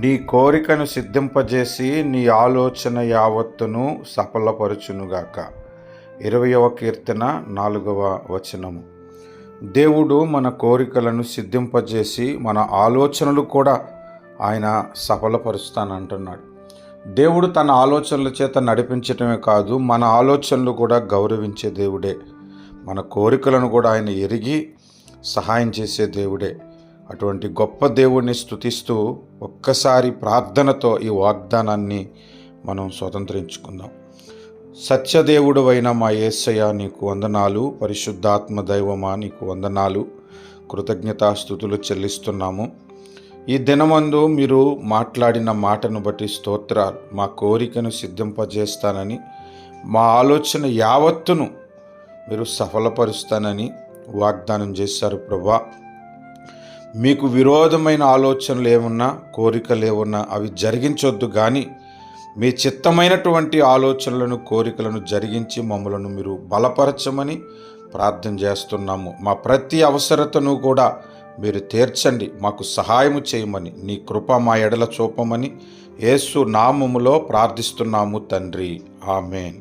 నీ కోరికను సిద్ధింపజేసి నీ ఆలోచన యావత్తును సఫలపరచునుగాక. 20వ కీర్తన 4వ వచనము. దేవుడు మన కోరికలను సిద్ధింపజేసి మన ఆలోచనలు కూడా ఆయన సఫలపరుస్తానంటున్నాడు. దేవుడు తన ఆలోచనల చేత నడిపించటమే కాదు, మన ఆలోచనలు కూడా గౌరవించే దేవుడే. మన కోరికలను కూడా ఆయన ఎరిగి సహాయం చేసే దేవుడే. అటువంటి గొప్ప దేవుణ్ణి స్తుతిస్తూ ఒక్కసారి ప్రార్థనతో ఈ వాగ్దానాన్ని మనం స్వతంత్రించుకుందాం. సత్యదేవుడు అయిన మా యేసయ్య నీకు వందనాలు, పరిశుద్ధాత్మ దైవమా నీకు వందనాలు, కృతజ్ఞతాస్తుతులు చెల్లిస్తున్నాము. ఈ దినమందు మీరు మాట్లాడిన మాటను బట్టి స్తోత్రాలు. మా కోరికను సిద్ధింపజేస్తానని, మా ఆలోచన యావత్తును మీరు సఫలపరుస్తానని వాగ్దానం చేశారు ప్రభువా. మీకు విరోధమైన ఆలోచనలు ఏమున్నా, కోరికలు ఏమున్నా అవి జరిగించొద్దు, కానీ మీ చిత్తమైనటువంటి ఆలోచనలను, కోరికలను జరిగించి మమ్మలను మీరు బలపరచమని ప్రార్థన చేస్తున్నాము. మా ప్రతి అవసరతను కూడా మీరు తీర్చండి, మాకు సహాయము చేయమని, నీ కృప మా ఎడల చూపమని యేసు నామములో ప్రార్థిస్తున్నాము తండ్రి. ఆమేన్.